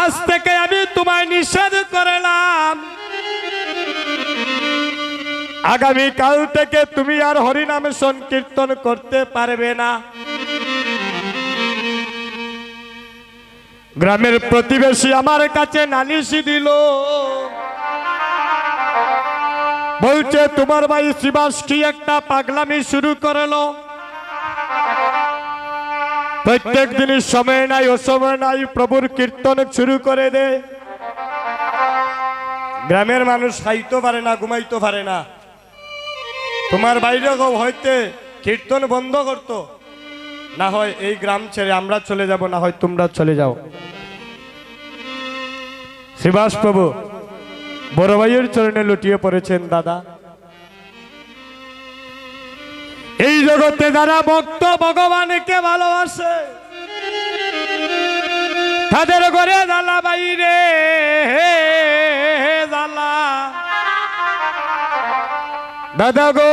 আজ থেকে আমি তোমায় নিষেধ করলাম, আগামী কাল থেকে তুমি আর হরিনাম সংকীর্তন করতে পারবে না। গ্রামের প্রতিবেশী আমার কাছে নালিশি দিল, বলছে তোমার ভাই শ্রীবাস কি একটা পাগলামি শুরু করলো। প্রত্যেক দিনই সময় নাই অসময় নাই প্রভুর কীর্তন শুরু করে দে। গ্রামের মানুষ খাইতে পারে না, ঘুমাইতে পারে না। তোমার বাইরে হইতে কীর্তন বন্ধ করতো, না হয় এই গ্রাম ছেড়ে আমরা চলে যাব, না হয় তোমরা চলে যাও। শ্রীবাস প্রভু বড় ভাইয়ের চরণে লুটিয়ে পড়েছেন। দাদা, এই জগতে যারা ভক্ত ভগবানকে ভালোবাসে তাদের ঘরে জ্বালা বাইরে জ্বালা। দাদা গো,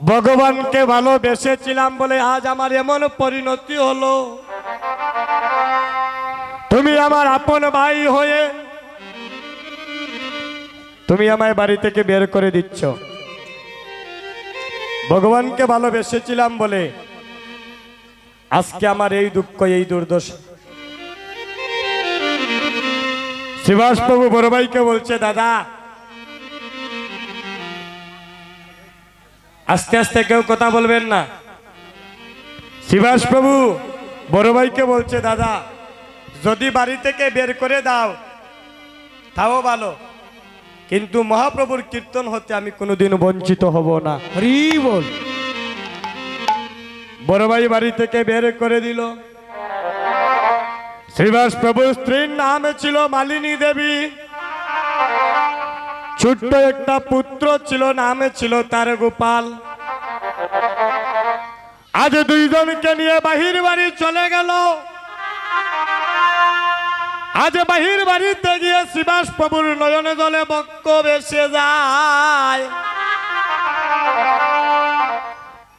ভগবানকে ভালোবেসেছিলাম বলে আজ আমার এমন পরিণতি হলো। তুমি আমার আপন ভাই হয়ে তুমি আমায় বাড়ি থেকে বের করে দিচ্ছ। ভগবানকে ভালোবেসেছিলাম বলে আজকে আমার এই দুঃখ, এই দুর্দশা। শ্রীবাস প্রভু বড় ভাইকে বলছে, দাদা আস্তে আস্তে কেউ কথা বলবেন না। শ্রীবাস প্রভু বড় ভাইকে বলছে, দাদা যদি বাড়ি থেকে বের করে দাও তাও ভালো, কিন্তু মহাপ্রভুর কীর্তন হতে আমি কোনোদিন বঞ্চিত হব না। হরি বল। বড় ভাই বাড়ি থেকে বের করে দিল। শ্রীবাস প্রভুর স্ত্রীর নাম ছিল মালিনী দেবী। ছোট্ট একটা পুত্র ছিল, নামে ছিল তার গোপাল। আজ দুইজনকে নিয়ে বাহির বাড়ি চলে গেল। আজ বাহির বাড়িতে গিয়ে শ্রীবাস প্রভুর নয়নে জলে বক্ষ ভেসে যায়।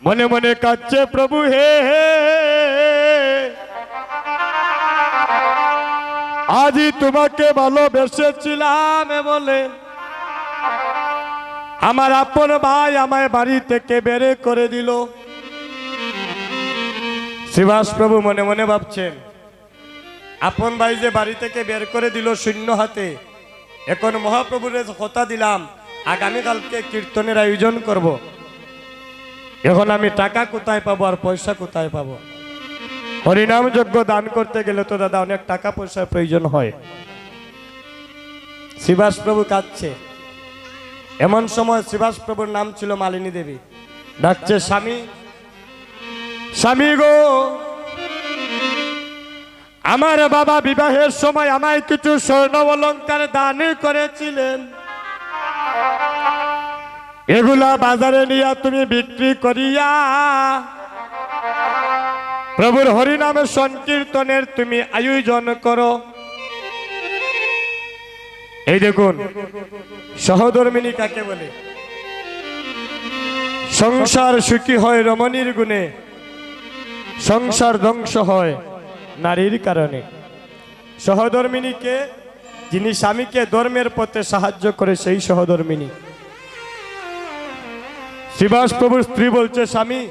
মনে মনে কাঁদছে, প্রভু হে হে, আজই তোমাকে ভালোবেসেছিলাম বলে আমার আপন ভাই আমায় বাড়ি থেকে বের করে দিল। শ্রীবাস প্রভু মনে মনে ভাবছেন, আপন ভাই যে বাড়ি থেকে বের করে দিল শূন্য হাতে, এখন মহাপ্রভুর কথা দিলাম আগামীকালকে কীর্তনের আয়োজন করব, এখন আমি টাকা কোথায় পাবো আর পয়সা কোথায় পাবো? হরিনাম যজ্ঞ দান করতে গেলে তো দাদা অনেক টাকা পয়সার প্রয়োজন হয়। শ্রীবাস প্রভু কাঁদছে। এমন সময় শ্রীবাস প্রভুর নাম ছিল মালিনী দেবী। ডাকছে, স্বামী স্বামী গো, আমার বাবা বিবাহের সময় আমায় কিছু স্বর্ণ অলংকার দান করেছিলেন, এগুলা বাজারে নিয়ে তুমি বিক্রি করিয়া প্রভুর হরিনামের সংকীর্তনের তুমি আয়োজন করো। এই দেখুন সহধর্মিনী কাকে বলে। সংসার সুখী হয় রমণীর গুণে, সংসার ধ্বংস হয় নারীর কারণে। সহধর্মিনীকে, যিনি স্বামীকে ধর্মের পথে সাহায্য করে, সেই সহধর্মিনী। শ্রীবাস প্রভুর স্ত্রী বলছে, স্বামী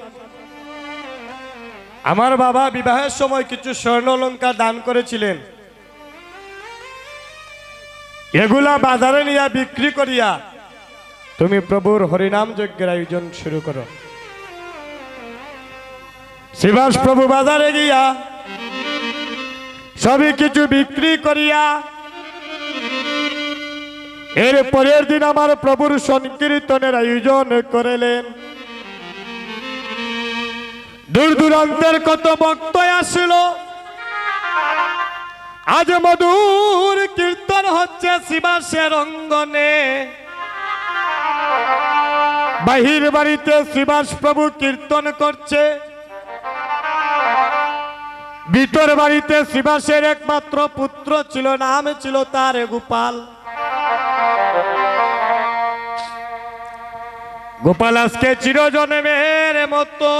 আমার বাবা বিবাহের সময় কিছু স্বর্ণ অলংকার দান করেছিলেন, এগুলা বাজারে নিয়ে বিক্রি করিয়া তুমি প্রভুর হরিনাম যজ্ঞের আয়োজন শুরু করো। শ্রীবাস প্রভু বাজারে গিয়া সবই কিছু বিক্রি করিয়া এর পরের দিন আমার প্রভুর সংকীর্তনের আয়োজন করিলেন। দূর দূরান্তের কত ভক্ত আসিল। আজ মধুর কীর্তন হচ্ছে শ্রীবাসের অঙ্গনে। বাহির বাড়িতে শ্রীবাস প্রভু কীর্তন করছে, ভিতর বাড়িতে শ্রীবাসের একমাত্র পুত্র ছিল, নাম ছিল তার গোপাল। গোপাল আজকে চিরজন্মের মতো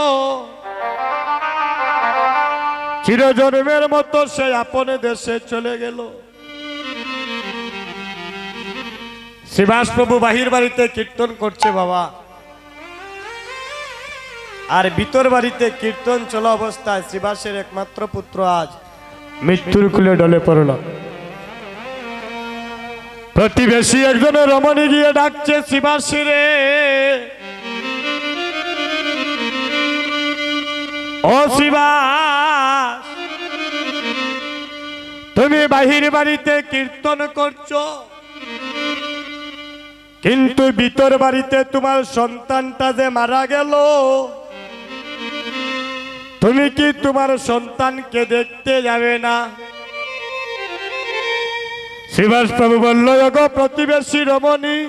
চিরজন্মের মতো সে আপন দেশে চলে গেল। শ্রীবাস প্রভু বাহির বাড়িতে কীর্তন করছে বাবা, আর ভিতর বাড়িতে কীর্তন চলা অবস্থায় শ্রীবাসের একমাত্র পুত্র আজ মৃত্যুর কুলে ডলে পড়ল। প্রতিবেশী একজনের রমণী গিয়ে ডাকছে, শ্রীবাসী রে, ও শ্রীবাস, তুমি বাহির বাড়িতে কীর্তন করছো, কিন্তু ভিতর বাড়িতে তোমার সন্তানটা যে মারা গেল, তুমি কি তোমার সন্তানকে দেখতে যাবে না? শ্রীবাস প্রভু বলল, গো প্রতিবেশী রমণী,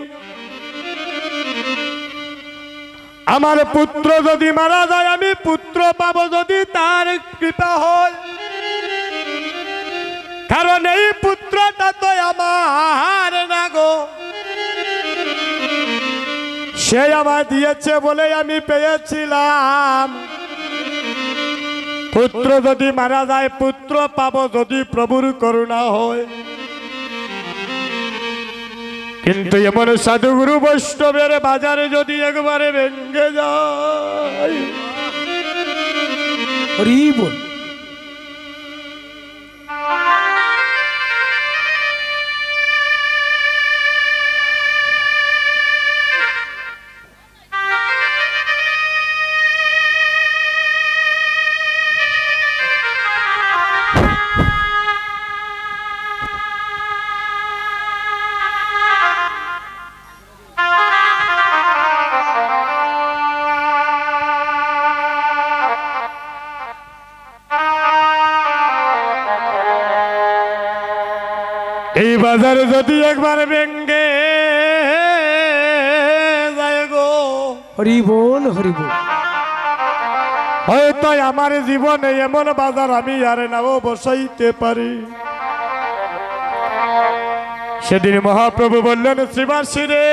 আমার পুত্র যদি মারা যায় আমি পুত্র পাবো যদি তার কৃপা হয়, কারণ এই পুত্রটা তো আমার না গো, সে আমায় দিয়েছে বলে আমি পেয়েছিলাম। পুত্র যদি মারা যায় পুত্র পাবো যদি প্রভুর করুণা হয়, কিন্তু এমন সাধুগুরু বৈষ্ণবের বাজারে যদি একবারে ভেঙে যায়, হরি বল। এই বাজারে যদি একবার ভেঙে যায় গো, হরি বল হরি বল। হয়তো আমার জীবনে এমন বাজার আমি আর নাও বসাইতে পারি। সেদিন মহাপ্রভু বললেন, শ্রীবাসী রে,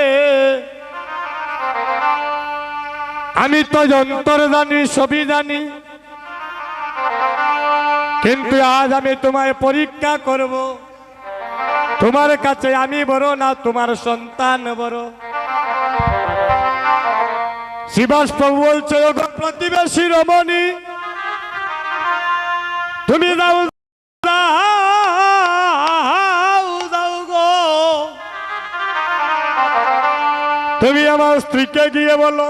আমি তো যন্তর জানি, সবই জানি, কিন্তু আজ আমি তোমায় পরীক্ষা করব, তোমার কাছে আমি বড় না তোমার সন্তান বড়? শ্রীবাস প্রভু বলছে, ওগো প্রতিবেশী রমণী, তুমি যাও যাও গো, তুমি আমার স্ত্রীকে গিয়ে বলো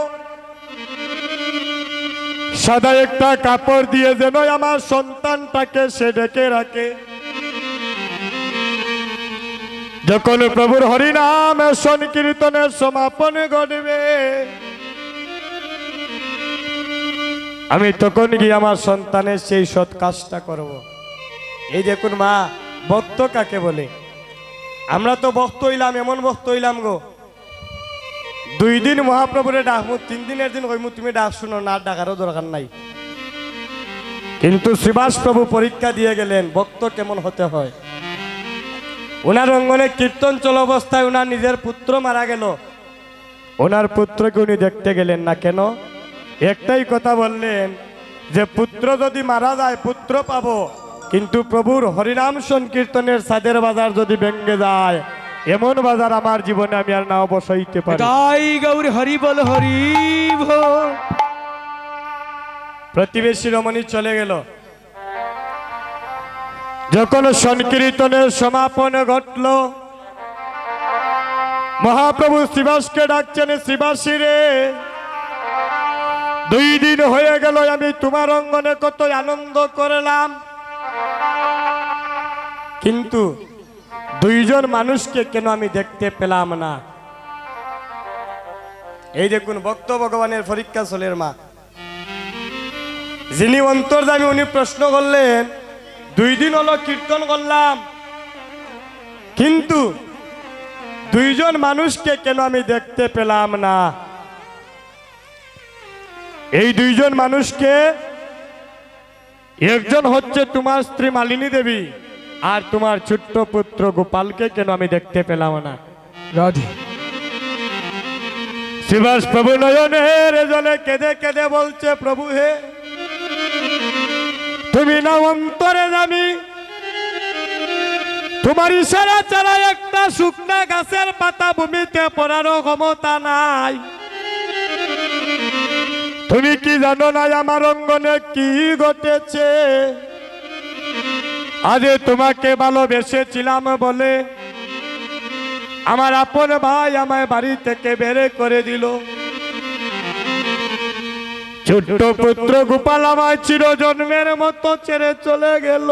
সাদা একটা কাপড় দিয়ে যেন আমার সন্তানটাকে সে ঢেকে রাখে। যখন প্রভুর হরিনাম সংকীর্তনের সমাপন ঘটবে, আমি তখন গিয়ে আমার সন্তানের সেই সৎ কাজটা করব। এই দেখুন মা, ভক্ত কাকে বলে? আমরা তো ভক্ত হইলাম, এমন ভক্ত হইলাম গো, 2 দিন মহাপ্রভুরে ডাকবো, 3 দিনের দিন কইমু তুমি ডাক শুনো না, ডাকারও দরকার নাই। কিন্তু শ্রীবাস প্রভু পরীক্ষা দিয়ে গেলেন ভক্ত কেমন হতে হয়। ওনার অঙ্গনে কীর্তন চল অবস্থায় ওনার নিজের পুত্র মারা গেল, ওনার পুত্রকে উনি দেখতে গেলেন না কেন? একটাই কথা বললেন যে পুত্র যদি মারা যায় পুত্র পাবো, কিন্তু প্রভুর হরিনাম সংকীর্তনের সাদের বাজার যদি ভেঙে যায়, এমন বাজার আমার জীবনে আমি আর নাও বসাইতে পারি। তাই গৌরী হরি বল হরি বল। প্রতিবেশী রমণী চলে গেল। যখন সংকীর্তনের সমাপন ঘটল, মহাপ্রভু শ্রীবাসকে ডাকছেন, শ্রীবাসী রে, 2 দিন হয়ে গেল আমি তোমার অঙ্গনে কত আনন্দ করলাম, কিন্তু 2 জন মানুষকে কেন আমি দেখতে পেলাম না? এই দেখুন ভক্ত ভগবানের পরীক্ষা চলের মা, যিনি অন্তর্যামী উনি প্রশ্ন করলেন, 2 দিন হলো কীর্তন করলাম, কিন্তু 2 জন মানুষকে কেন আমি দেখতে পেলাম না? এই 2 জন মানুষকে, একজন হচ্ছে তোমার স্ত্রী মালিনী দেবী, আর তোমার ছোট্ট পুত্র গোপালকে কেন আমি দেখতে পেলাম না? রাধে। শ্রীবাস প্রভু নয়নের জলে কেঁদে কেঁদে বলছে, প্রভু হে, তুমি না অন্তরে জানি তোমার ইশারা ছাড়া একটা শুকনা গাছের পাতা ভূমিতে পড়ারও ক্ষমতা নাই। তুমি কি জানো না আমার অঙ্গনে কি ঘটেছে? আজে তোমাকে ভালোবেসেছিলাম বলে আমার আপন ভাই আমায় বাড়ি থেকে বের করে দিল। ছোট্ট পুত্র গোপাল আমায় চিরজন্মের মতো ছেড়ে চলে গেল।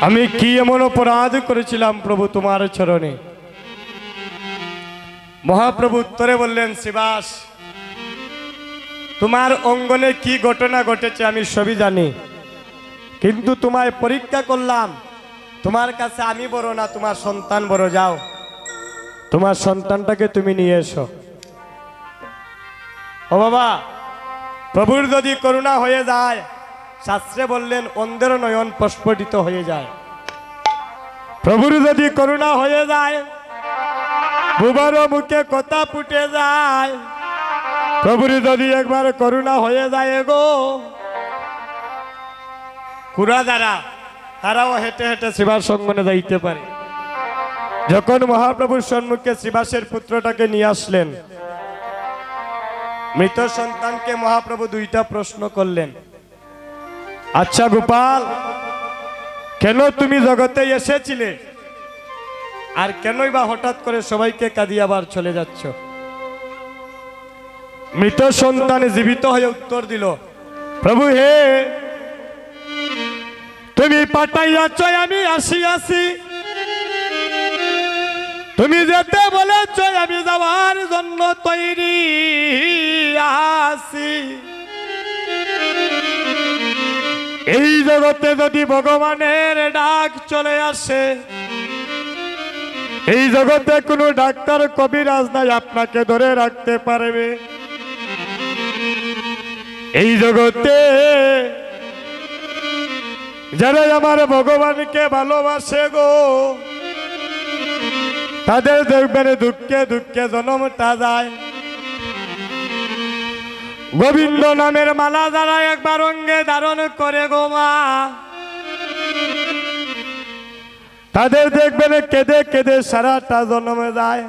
আমি কি এমন অপরাধ করেছিলাম প্রভু তোমার চরণে? মহাপ্রভু উত্তরে বললেন, শিবাস, তোমার অঙ্গনে কি ঘটনা ঘটেছে আমি সবই জানি, কিন্তু তোমায় পরীক্ষা করলাম। তোমার কাছে আমি বড় না, তোমার সন্তান বড়। যাও, তোমার সন্তানটাকে তুমি নিয়ে এসো। ও বাবা, প্রভুর যদি করুণা হয়ে যায়, শাস্ত্রে বললেন অন্ধের নয়ন প্রস্ফুটিত হয়ে যায়। প্রভুর যদি করুণা হয়ে যায়, বুবার মুখে কথা ফুটে যায়। প্রভুর যদি একবার করুণা হয়ে যায় গো, কুড়া যারা তারাও হেঁটে হেঁটে শিবার সঙ্গনে যাইতে পারে। যখন মহাপ্রভুর সম্মুখে শিবাসের পুত্রটাকে নিয়ে আসলেন, মৃত সন্তানকে মহাপ্রভু দুইটা প্রশ্ন করলেন। আচ্ছা গোপাল, কেন তুমি জগতে এসেছিলে, আর কেনই বা হঠাৎ করে সবাইকে কাঁদিয়ে আবার চলে যাচ্ছ? মৃত সন্তান জীবিত হয়ে উত্তর দিল, প্রভু হে, তুমি পাঠাইয়াছ আমি আসিয়াছি, তুমি যেতে বলেছ আমি যাওয়ার জন্য তৈরি আছি। এই জগতে যদি ভগবানের ডাক চলে আসে, এই জগতে কোনো ডাক্তার কবিরাজ নাই আপনাকে ধরে রাখতে পারবে। এই জগতে যারা আমার ভগবানকে ভালোবাসে গো, তাদের দেখবেন দুঃখে দুঃখে জনমটা যায়। গোবিন্দ নামের মালা যারা একবার অঙ্গে ধারণ করে গো মা, তাদের দেখবেন কেঁদে কেঁদে সারাটা জন্মে যায়।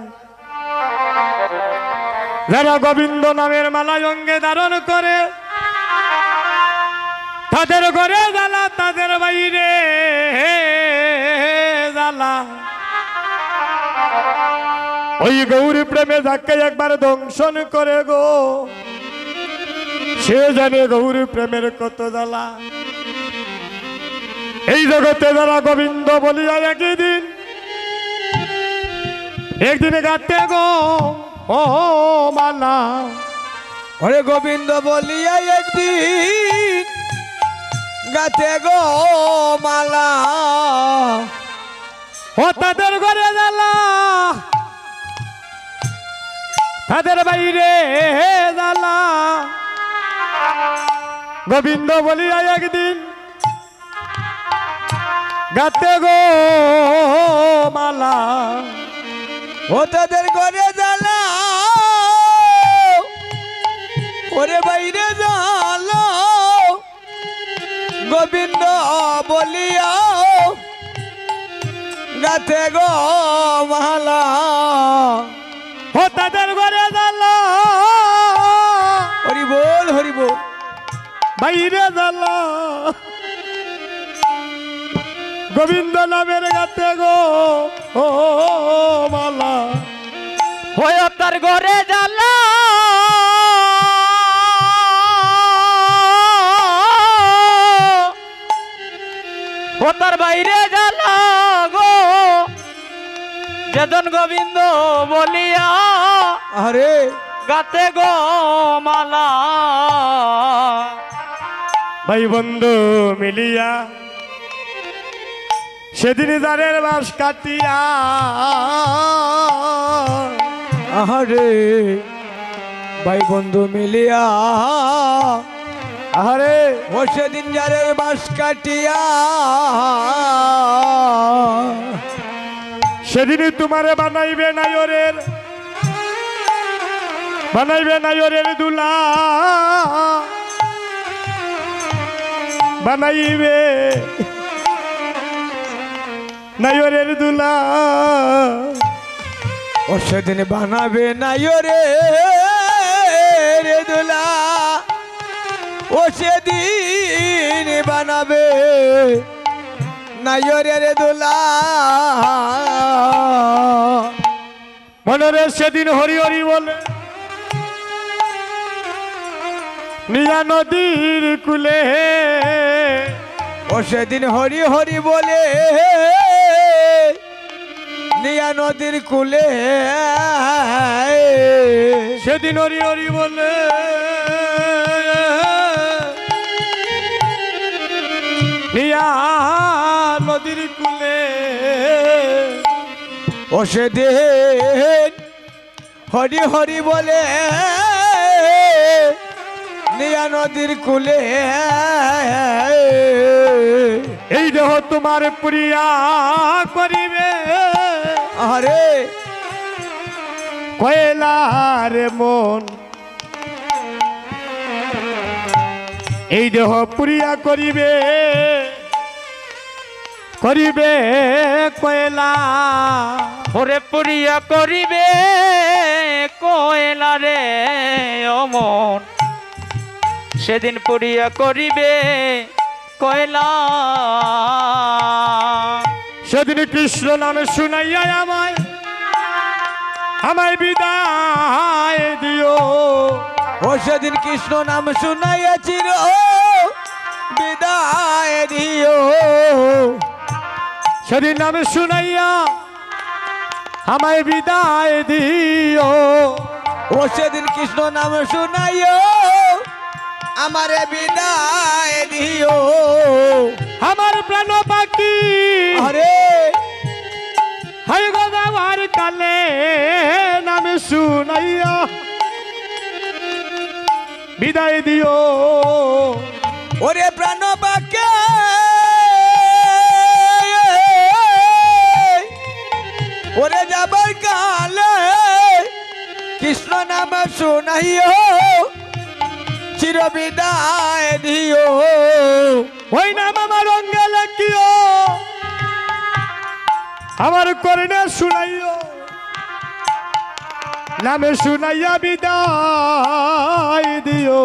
যারা গোবিন্দ নামের মালা অঙ্গে ধারণ করে, তাদের ঘরে জ্বালা, তাদের বাইরে জ্বালা। ওই গৌরী প্রেমে যাকে একবার দংশন করে গো, সে জানে গৌরী প্রেমের কত জ্বালা। এই জগতে যারা গোবিন্দ বলিয়া একদিন গাতে গো ও মালা, ওরে গোবিন্দ বলিয়া একদিন গাতে গো মালা, ও তাদের ঘরে জ্বালা, তাদের বাইরে জ্বালা। গোবিন্দ বলিয়া একদিন গাতে গো মালা, ও তাদের ঘরে জ্বালা, ওরে বাইরে জ্বালা। গোবিন্দ বলিয়া গাতে গো মালা, ও তাদের ঘরে জ্বালা, হরি বল হরি বল, বাইরে জ্বালা। গোবিন্দ নামের গাতে গো ও মালা, হয় তার ঘরে জ্বালা, ও তার বাইরে জ্বালা গো। যেজন গোবিন্দ বলিয়া আরে গাতে গো মালা, ভাই বন্ধু মিলিয়া সেদিন জারের বাস কাটিয়া আহারে ভাই বন্ধু মিলিয়া আহারে ও সেদিন যারের বাস কাটিয়া সেদিনই তোমারে বানাইবে নায়রের দুলা বানাইবে নায়রের দুলা ও সেদিন বানাবে নাইরে রে দুলা ও সেদিন বানাবে নাইরে রে দুলা মনরে সেদিন হরি হরি বলে নিয়া নদীর কুলে ও সেদিন হরি হরি বলে নিয়া নদীর কুলে সেদিন হরি হরি বলে নিয়া নদীর কুলে ও সেদিন হরি হরি বলে নিয়া নদীর কুলে এই দেহ তোমার প্রিয়া করিবে আরে কয়লার মন এই দেহ প্রিয়া করিবে কয়লা ওরে পুরিয়া করিবে কয়লা রে অমন সেদিন পুরিয়া করিবে কয়লা সেদিন কৃষ্ণ নামে শুনাইয়া আমায় বিদায় দিও ও সেদিন কৃষ্ণ নাম শুনাইয়াছিল বিদায় দিও সেদিন নামে শুনাইয়া আমায় বিদায় দিও ও সেদিন কৃষ্ণ নাম শুনাইও আমারে বিদায় দিও আমার প্রাণ পাখি আরে হাই গোদাবার কালে নামে শুনাইয়া বিদায় দিও ওরে প্রাণ বাকে ওরে যাবার কালে কৃষ্ণ নাম শুনাইও চির বিদায় দিও ওই নাম আমার অঙ্গে লেখিও আমার করণে শুনাইও নামে শুনাইয়া বিদায় দিও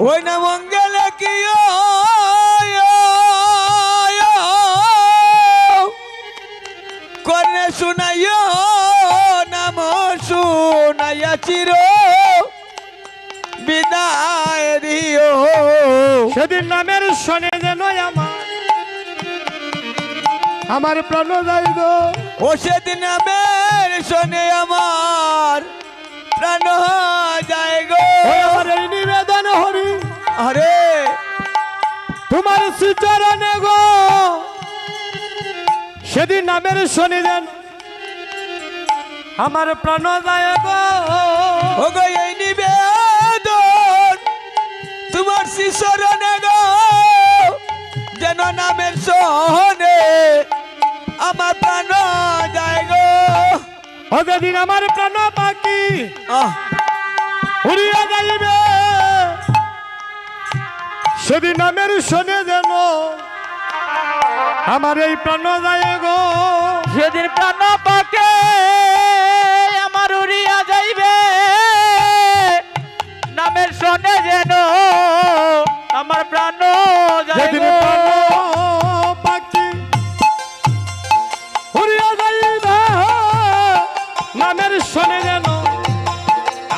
ওই নাম অঙ্গলে কিও কর্ণে শুনাইও নাম শুনাইয়া চির বিদায় দিও সেদিন নামের শোনে যেন আমার প্রাণ যাইব ও সেদিন আমের শোনে আমার প্রাণ যায় গো আমার এই নিবেদন হরি আরে তোমার শ্রীচরণে গো সেদিন নামের শোনে যেন আমার প্রাণ যায় গো ও গো এই নিবেদন তোমার শিশরণে গো যেন নামের শোনে আমার প্রাণ যায় গো ও যেদিন আমার প্রাণ পাখি আহ উড়িয়া যাইবে সেদিন নামের শোনে যেন আমার এই প্রাণ যায় গো সেদিন প্রাণ পাকে আমার উড়িয়া যাইবে নামের শোনে যেন আমার প্রাণ যেদিন যাইবে প্রাণ পাখি উড়িয়া যাইবে নামের শোনে যেন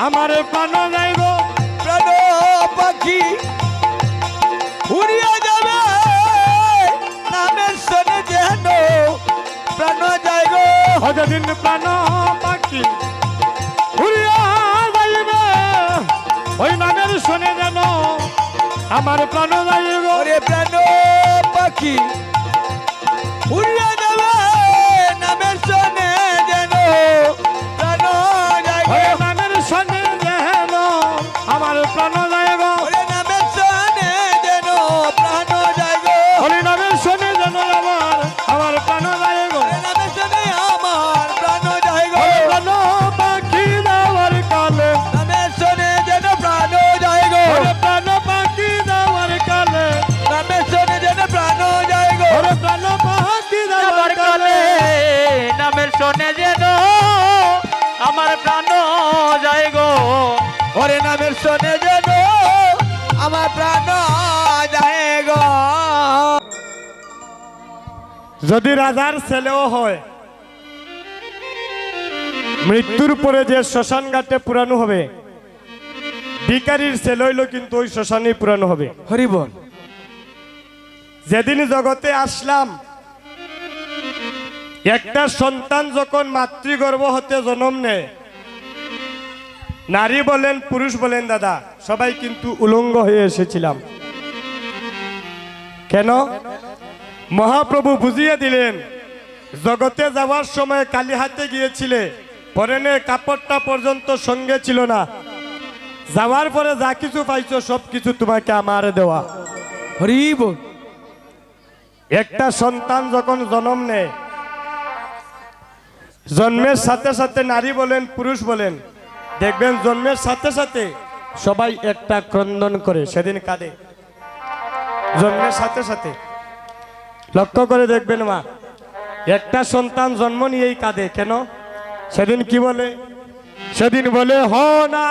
আমার প্রাণ যায় গো প্রাণ পাখি উড়িয়া যাবে নামের শোনে যেন প্রাণ যায় গো যেদিন প্রাণ পাখি উড়িয়া যাইবে ওই নামের শোনে যেন আমার প্রাণ যায় গো ওরে প্রাণ পাখি উড়িয়া বলে নামের শোনে যেন আমার প্রাণ যায় গো। ওরে নামের শোনে যেন আমার প্রাণ যায় গো। যদি রাজার ছেলেও হয়, মৃত্যুর পরে যে শ্মশান ঘাটে পুরানো হবে, ভিখারির ছেলে হইল কিন্তু ওই শ্মশানে পুরানো হবে। হরি বল। যেদিন জগতে আসলাম, একটা সন্তান যখন মাতৃগর্ভ হতে জন্ম নেয়, নারী বলেন পুরুষ বলেন দাদা, সবাই কিন্তু উলঙ্গ হয়ে এসেছিলাম। কেন? মহাপ্রভু বুঝিয়ে দিলেন, জগতে যাওয়ার সময় কালী হাতে গিয়েছিলে, পরনের কাপড়টা পর্যন্ত সঙ্গে ছিল না, যাওয়ার পরে যা কিছু পাইছো সব কিছু তোমাকে আমার দেওয়া। হরি বল। একটা সন্তান যখন জন্ম নেয়, জন্মের সাথে সাথে নারী বলেন পুরুষ বলেন, দেখবেন জন্মের সাথে সাথে সবাই একটা ক্রন্দন করে, সেদিন কাঁদে। জন্মের সাথে সাথে লক্ষ্য করে দেখবেন মা, একটা সন্তান জন্ম নিয়েই কাঁদে। কেন? সেদিন কি বলে? সেদিন বলে, হো না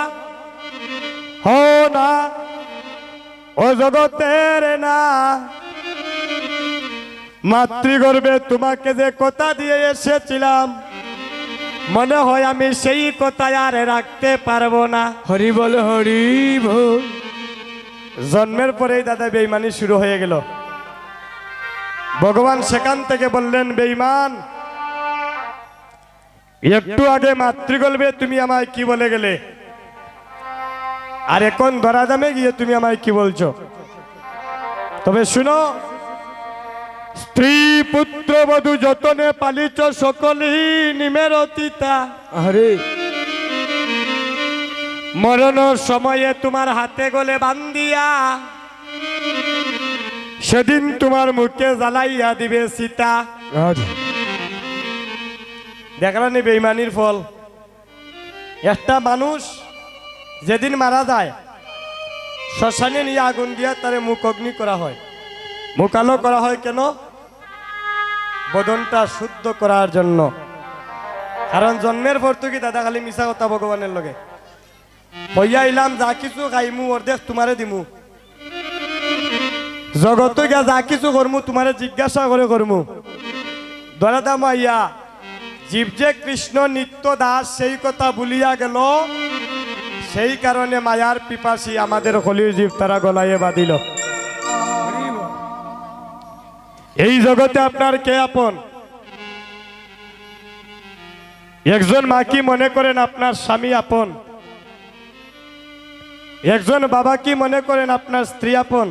হো না ও জগতের না, মাতৃগর্ভে তোমাকে যে কথা দিয়ে এসেছিলাম, মনে হয় আমি সেই কথা আর রাখতে পারবো না। হরি বল হরি বল। জন্মের পরেই দাদা বেঈমানি শুরু হয়ে গেল। ভগবান সেখান থেকে বললেন, বেঈমান, একটু আগে মাতৃগর্ভে তুমি আমায় কি বলে গেলে, আর এখন ধরাধামে গিয়ে তুমি আমায় কি বলছো? তবে শুনো, স্ত্রী পুত্র বধূ যতনে পালিছ সকলই নিমের অতীতা, আরে মরণ সময়ে তোমার হাতে গলে বান্দিয়া, সেদিন তোমার মুখে জ্বালাইয়া দিবে সীতা। আরে দেখলানি বেঈমানির ফল। একটা মানুষ যেদিন মারা যায়, শ্মশানে নিয়ে আগুন দিয়া তারে মুখ অগ্নি করা হয়। মুখ আলো করা হয় কেন? বদনটা শুদ্ধ করার জন্য। কারণ জন্মের পর তো কি দাদা খালি মিশা কথা ভগবানের লগে হইয়া ইলাম, যা কিছু খাইমু অর্ধেক তোমারে দিমু, জগত গিয়া যা কিছু করমু তোমারে জিজ্ঞাসা করে করমু। ধরা দাম আইয়া জীব যে কৃষ্ণ নিত্য দাস সেই কথা ভুলিয়া গেল, সেই কারণে মায়ার পিপাসী আমাদের কলির জীব তারা গলাইয়ে বাঁধিল। এই জগতে আপনার কে আপন? একজন মা কি মনে করেন আপনার স্বামী আপন? একজন বাবা কি মনে করেন আপনার স্ত্রী আপন?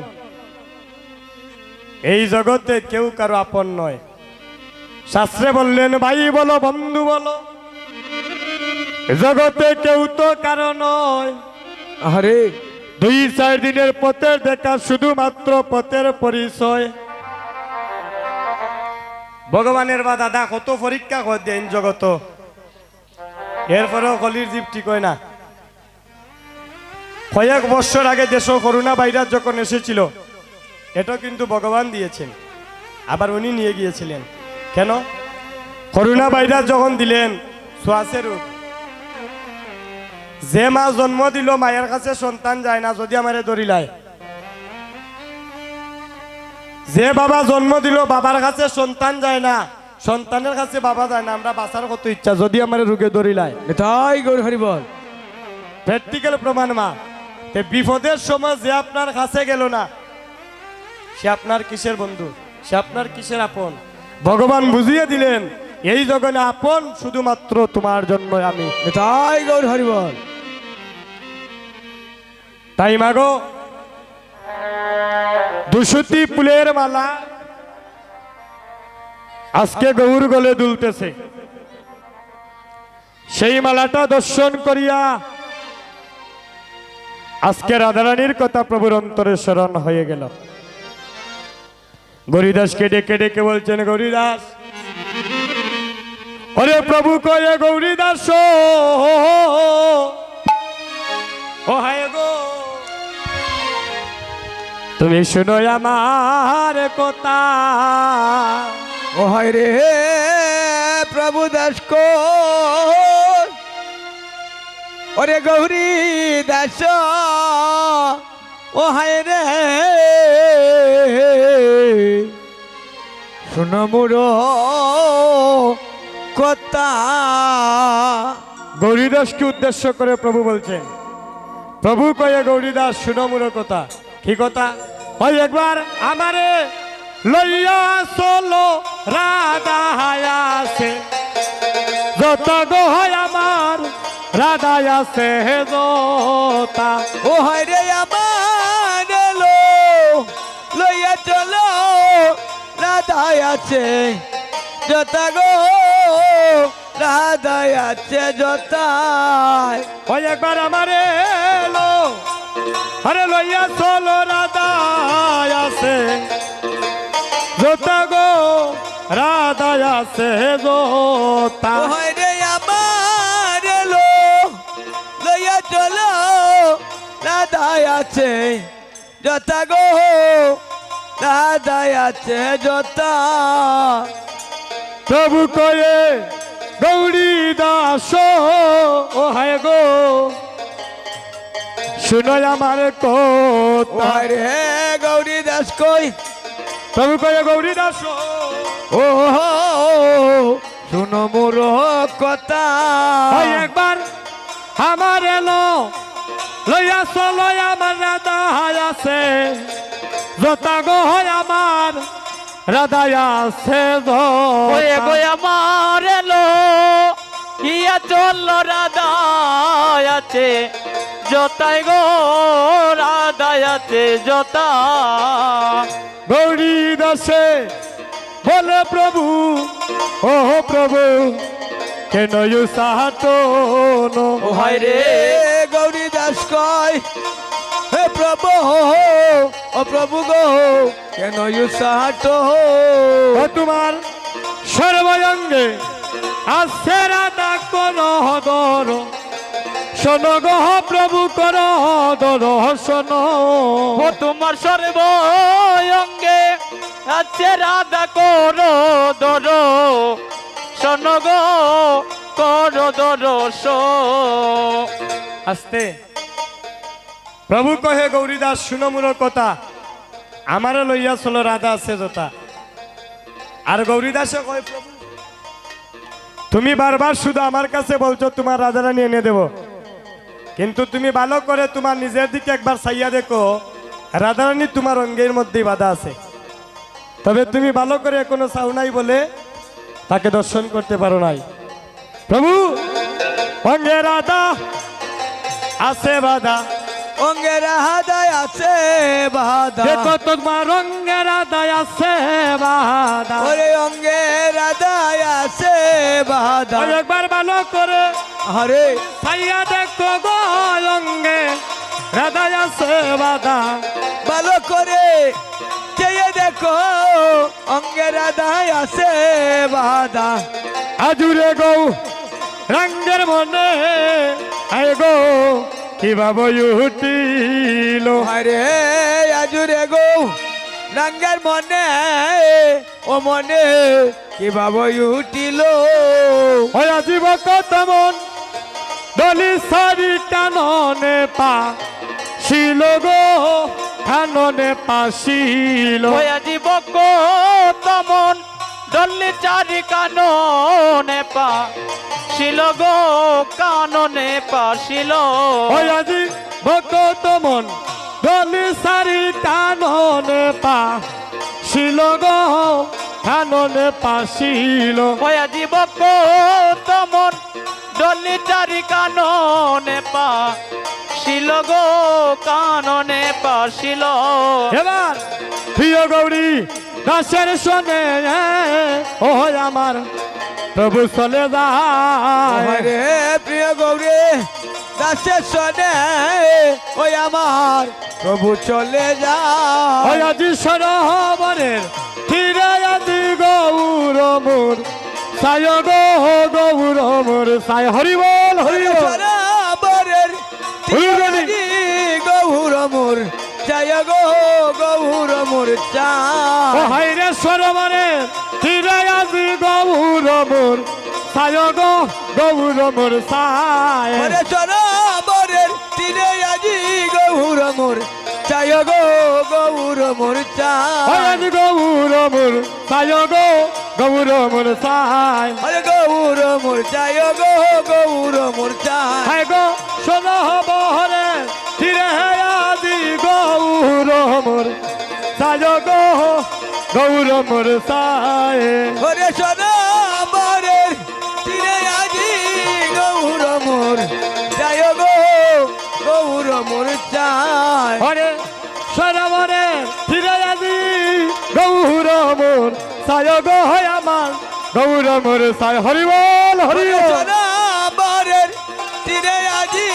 এই জগতে কেউ কারো আপন নয়। শাস্ত্রে বললেন, ভাই বলো বন্ধু বলো, জগতে কেউ তো কারো নয়। আরে 2-4 দিনের পথের দেখা, শুধুমাত্র পথের পরিচয়। ভগবানের বা দাদা কত পরীক্ষা করে দেন জগত, এরপরেও কলির জীব ঠিক হয় না। কয়েক বছর আগে দেশ করোনা ভাইরাস যখন এসেছিল, এটা কিন্তু ভগবান দিয়েছেন, আবার উনি নিয়ে গিয়েছিলেন। কেন? করোনা ভাইরাস যখন দিলেন, শ্বাসের রোগ। যে মা জন্ম দিল, মায়ের কাছে সন্তান যায় না যদি আমারে দরিলায়। যে বাবা জন্ম দিল, বাবার কাছে সন্তান যায় না, সন্তানের কাছে বাবা যায় না। আমরা বাঁচার কত ইচ্ছা যদি আমার রোগে দরিলায়। তাই গৌর হরি বল। প্র্যাকটিক্যাল প্রমাণ মা। তে বিপদের সময় যে আপনার কাছে গেল না, সে আপনার কিসের বন্ধু, সে আপনার কিসের আপন? ভগবান বুঝিয়ে দিলেন, এই জগতে আপন শুধুমাত্র তোমার জন্য আমি। তাই গৌর হরি বল। তাই মাগো, 200টি ফুলের মালা আজকে গৌর গলে দুলতেছে। সেই মালাটা দর্শন করিয়া আজকে রাধারানীর কথা প্রভুর অন্তরে স্মরণ হয়ে গেল। গৌরীদাসকে ডেকে ডেকে বলছেন, গৌরীদাস, ওরে প্রভু কয়ে গৌরীদাস, ও হায় গো, তুমি শুনো আমার কথা। ও হায় রে প্রভু দাস কো ওরে গৌরী দাস ও হায় রে শুনো মোর কথা গৌরীদাসকে উদ্দেশ্য করে প্রভু বলছেন, প্রভু কয়ে গৌরীদাস শুনো মোর কথা। কি কথা? ওই একবার আমারে লইয়া চলো রাধা আছে, যত গো হয় আমার রাধা আছে যতা। ও হায় রে আমার লইয়া চলো রাধাই আছে যতা গো রাধাই আছে যতাই। ওই একবার আমারে আরে লইয়া চলো রাধা আছে, যত গো রাধা আছে যতা। ও হায় রে আমার লইয়া চলো রাধাই আছে যতা গো রাধাই আছে যতা। প্রভু কয়ে গৌরী দাস ও হায় গো শুনো আমার ও কথা। হায় রে গৌরী দাস কই প্রভু কয়ে গৌরী দাস ও শুনো মোর কথা। ওই একবার আমার এলো লইয়া চলো আমার রাধা আছে, যতা গো হয় আমার রাধা আছে ওয়ে যতা। গো আমার এলো ইয়া চল রাধা আছে যতাই গো রাধা আছে যতা। গৌরী দাসে বলে প্রভু ও প্রভু কেন সাহাতো ও হায় রে গৌরী দাস কয় হে প্রভু ও প্রভু গো কেন ইউসাহাট ও তোমার সর্বঙ্গে আছে রাধা কোন দর, শোনো গো প্রভু কর দর্শন। ও তোমার সর্ব অঙ্গে আছে রাধা করো দর শোন গো করো দরস। আস্তে প্রভু কহে গৌরীদাস শুনো মোর কথা, আমার লইয়া চলো রাধা আছে যতা। আর গৌরীদাসে কয় প্রভু তুমি বারবার শুধু আমার কাছে বলছো তোমার রাধারানী এনে দেব, কিন্তু তুমি ভালো করে তোমার নিজের দিকে একবার চাইয়া দেখো রাধারানী তোমার অঙ্গের মধ্যেই বাধা আছে। তবে তুমি ভালো করে কোনো চাও নাই বলে তাকে দর্শন করতে পারো নাই। প্রভু অঙ্গে রাধা আছে বাধা, অঙ্গে রাধায় আছে বাধা দেখো তোমার অঙ্গে রাধা আছে বাধা। ওরে অঙ্গে রাধায় আছে বাধা ওই একবার ভালো করে আরে চাইয়া দেখো গো অঙ্গে রাধা আছে বাধা। ভালো করে চেয়ে দেখো অঙ্গে রাধায় আছে বাধা। আজুরে গো রঙ্গের মনে আয় গো কিভাবে উঠিল। আরে আজুরে গো রাঙ্গের মনে ও মনে কিভাবে উঠিল। ওই আজীব কতমন দলি সারি কাননে পা শিল গো কাননে পাশিল। ওয়া জীবক তমন দল্লি চারি কাননে পা শিল গো কাননে পাশিল। ওই আজি ভকতমন দলি সারি কাননে পা শিল গো কাননে পাশিল। ওয়া জীবক তমন দল্লি চারি কাননে পা শিল গো কাননে পাশিল। এবার প্রিয় গৌরী দাসের সঙ্গে ও আমার প্রভু চলে যায়। আরে প্রিয় গৌরী দাসের সনে ওই আমার প্রভু চলে ওই যায়। আজি সরোবরের তীরে আজি গৌর মোর সায় গো গৌর মোর সায়। হরি বল হরি বল। সরাবরের তীরে গৌর মোর জয় গো গৌর মোর ও চায় হাইরে সরোবরে তীরে আজি গৌর মোর সায় গো গৌর মোর সায় ওরে সরোবরের তীরে আজি গৌর মোর চায় গো গৌর মোর চায় আজি গৌর মোর সায় গো গৌর মোর সায় ওরে গৌর মোর চায় গো গৌর মোর চায় হায় গো সরোবরে তীরে আজি গৌর মোর সায় গো গৌর মোর সায় ওরে সরোবরের তীরে আজি গৌর মোর চায় গো গৌর মোর চায় হরে সরোবরে ফিরে আজি গৌর মোর সায় গো হয় আমার গৌর মোর সায় হরি বল হরি বল সরোবরের তীরে আজি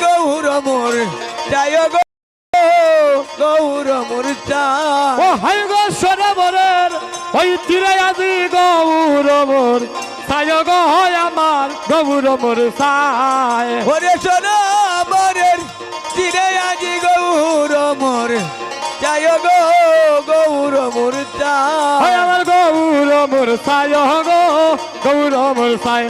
গৌর মোর চায় গো গৌর মোর চায় ও হাই গো সরোবরের ওই তীরে আজি গৌর মোর সায় গো হয় আমার গৌর মোর সায় ওরে সরোবরের তীরে আজি গৌর মোর চায় গো গৌর মোর হয় চায় আমার গৌর মোর সায় গো গৌর মোর সায়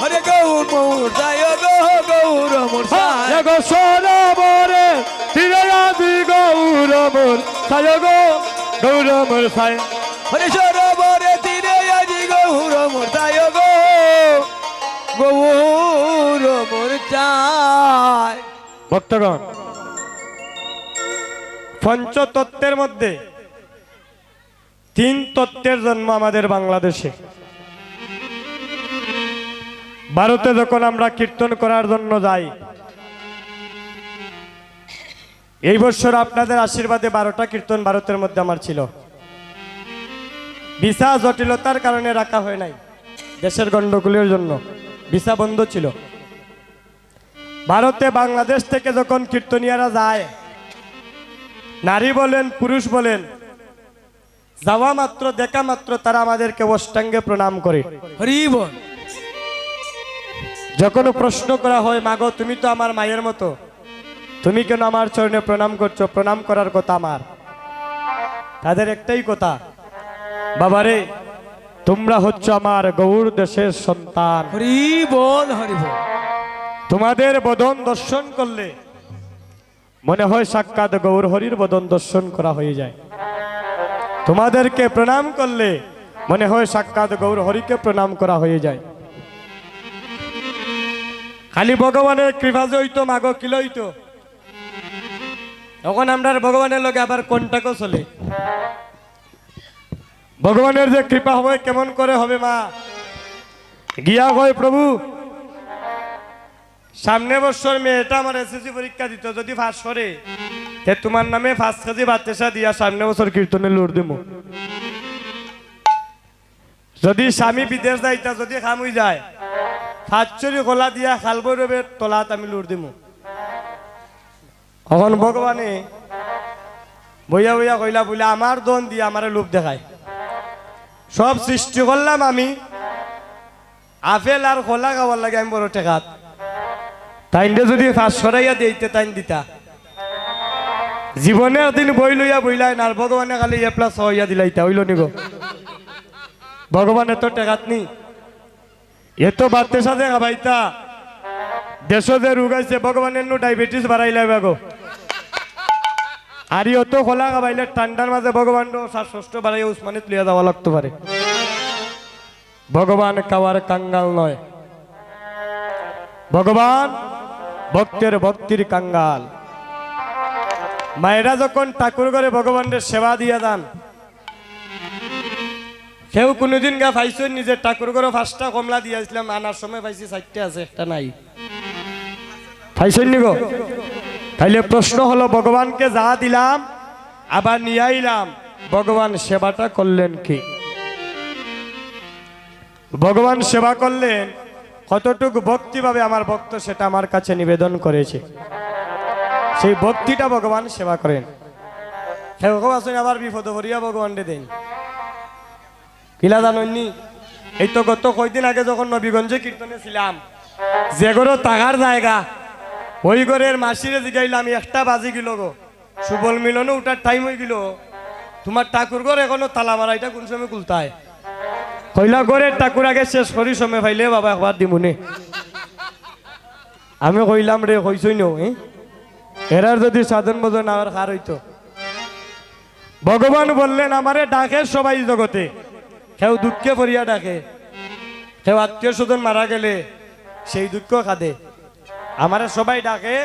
ওরে গৌর মোর চায় গো গৌর মোর চায় গো সরোবরে তীরে আজি গৌর মোর সায় গো গৌর মোর সায় ওরে সরোবরে তীরে আজি গৌর মোর চায় গো গৌর মোর চায় ভক্তগণ পঞ্চতত্ত্বের মধ্যে 3 তত্ত্বের জন্ম আমাদের বাংলাদেশে। ভারতে যখন আমরা কীর্তন করার জন্য যাই, এই বছর আপনাদের আশীর্বাদে 12টা কীর্তন ভারতের মধ্যে আমার ছিল। ভিসা জটিলতার কারণে রাখা হয় নাই, দেশের গণ্ডগোলের জন্য ভিসা বন্ধ ছিল। ভারতে বাংলাদেশ থেকে যখন কীর্তনিয়ারা যায়, নারী বলেন পুরুষ বলেন, যাওয়া মাত্র দেখা মাত্র তারা আমাদেরকে অষ্টাঙ্গে প্রণাম করে। হরি বল যখন প্রশ্ন করা হয়, মাগো তুমি তো আমার মায়ের মতো, তুমি কেন আমার চরণে প্রণাম করছো? প্রণাম করার কথা আমার। তাদের একটাই কথা, বাবারে তোমরা হচ্ছে আমার গৌর দেশের সন্তান, হরি বল হরি বল তোমাদের বদন দর্শন করলে মনে হয় সাক্ষাৎ গৌর হরির বদন দর্শন করা হয়ে যায়। তোমাদেরকে প্রণাম করলে মনে হয় সাক্ষাৎ গৌর হরিকে প্রণাম করা হয়ে যায়। খালি ভগবানের কৃপা যে হইতো, মাগো কি লইতো, তখন আমরা ভগবানের লগে আবার কন্টাক্টও চলে। ভগবানের যে কৃপা হবে কেমন করে হবে? মা গিয়া হয়, প্রভু সামনে বছর মেয়েটা আমার এসএসসি পরীক্ষা দিত, যদি ফাঁস করে তে তোমার নামে 5 কেজি বাতেসা দিয়া সামনে বছর কীর্তনে লুর দিব। যদি স্বামী বিদেশ যাইতা, যদি খামুই যায়, 5 চুরি খোলা দিয়া খালবৈরবের তলাত আমি লুর দিব। এখন ভগবানে বইয়া বইয়া কইলা, বলে আমার দন দিয়ে আমারে লোভ দেখায়। সব সৃষ্টি করলাম আমি, আপেল আর খোলা খাওয়ার লাগে আমি বড় টেকাত, তাইন্ডে যদি ফাঁস সরাইয়া দিতে তাইন দিতা। জীবনের দিন বই লইয়া বইলাই না, আর ভগবানে খালি A+ হইয়া দিলাইতা, হইল নিগ। ভগবান এত টেকাত নি, এত বাড়তে সাথে খাবাইতা। দেশ যে রোগ আছে, ভগবানের নো ডায়াবেটিস বাড়াইলাই বাগো। আর অত খোলা খাবাইলে ঠান্ডার মাঝে ভগবান শ্বাসকষ্ট বাড়াইয়া উসমানিত লিয়া যাওয়া লাগতে পারে। ভগবান খাওয়ার কাঙ্গাল নয়, ভগবান ভক্তের ভক্তির কাঙ্গাল। মায়েরা যখন ঠাকুর ঘরে ভগবানের সেবা দিয়া যান, কেউ কোনোদিন গা পাইছেন নিজের ঠাকুর ঘরে 5টা কমলা দিয়েছিলাম, আনার সময় পাইছি 4টে আছে, একটা নাই। পাইছেন নি গো? তাইলে প্রশ্ন হলো, ভগবানকে যা দিলাম আবার নিয়ে আইলাম, ভগবান সেবাটা করলেন কি? ভগবান সেবা করলেন কতটুকু ভক্তিভাবে আমার ভক্ত সেটা আমার কাছে নিবেদন করেছে, সেই ভক্তিটা ভগবান সেবা করেন। কেউ আছেন আবার বিপদ ভরিয়া ভগবানকে দেন, কিলা জানেননি? এই তো গত কয়দিন আগে যখন নবীগঞ্জে কীর্তনে ছিলাম, যে ঘরও টাকার জায়গা, ওই ঘরের মাসিরে জিগাইলাম, 1টা বাজি গেল গো, সুবল মিলনে ওটার টাইম হয়ে গেল, তোমার ঠাকুর ঘর এখনো তালা মারা, এটা কোন সময় খুলতায়? কইলা ঘরের ঠাকুর আগে শেষ করি সময় পাইলে বাবা একবার দিমুনে। আমি কইলাম রে কইছই নো, এরার যদি সাধন ভজন আর হার হইতো। ভগবান বললেন আমারে ডাকে সবাই জগতে, কেউ দুঃখে পড়িয়া ডাকে, কেউ আত্মীয় স্বজন মারা গেলে সেই দুঃখ কাঁদে, আমারে সবাই ডাকে,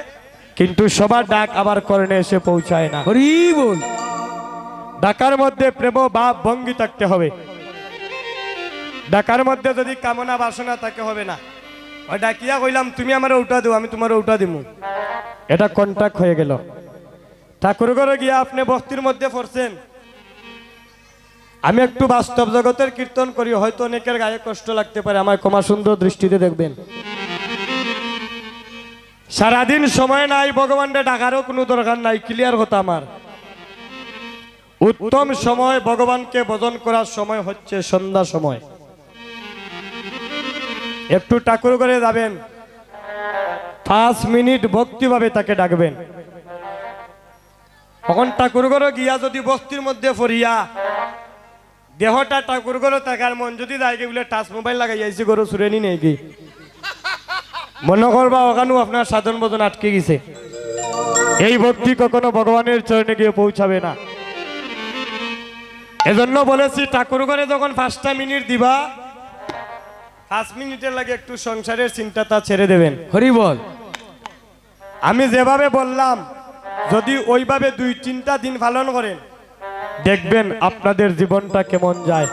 কিন্তু সবার ডাক আবার করণে এসে পৌঁছায় না। হরি বল। ডাকার মধ্যে প্রেম ভাব ভঙ্গি থাকতে হবে, ডাকার মধ্যে যদি কামনা বাসনা থাকে হবে না। ওই ডাকিয়া কইলাম তুমি আমার উঠা দেও, আমি তোমার উঠা দিমু, এটা কন্ট্রাক্ট হয়ে গেল। ঠাকুর ঘরে গিয়া আপনি বস্তির মধ্যে পড়ছেন, আমি একটু বাস্তব জগতের কীর্তন করি, হয়তো অনেকের গায়ে কষ্ট লাগতে পারে, আমার ক্ষমা সুন্দর দৃষ্টিতে দেখবেন। সারাদিন সময় নাই, ভগবানকে ডাকারও কোনো দরকার নাই, ক্লিয়ার কথা আমার। উত্তম সময় ভগবানকে ভজন করার সময় হচ্ছে সন্ধ্যা সময়। একটু ঠাকুর ঘরে যাবেন, 5 মিনিট ভক্তিভাবে তাকে ডাকবেন। তখন ঠাকুর ঘরে গিয়া যদি বস্তির মধ্যে পড়িয়া দেহটা ঠাকুর ঘরে থাকার মন যদি যায় বলে টাচ মোবাইল লাগাই আইসি গরু সুরেনি নেই কি মনে করবা ওখানেও আপনার সাধন ভজন আটকে গেছে। এই ভক্তি কখনো ভগবানের চরণে গিয়ে পৌঁছাবে না। এজন্য বলেছি ঠাকুর ঘরে যখন 5টা মিনিট দিবা, 5 মিনিটের লাগে একটু সংসারের চিন্তাটা ছেড়ে দেবেন। হরি বল। আমি যেভাবে বললাম যদি ওইভাবে 2-3টা দিন পালন করেন দেখবেন আপনাদের জীবনটা কেমন যায়।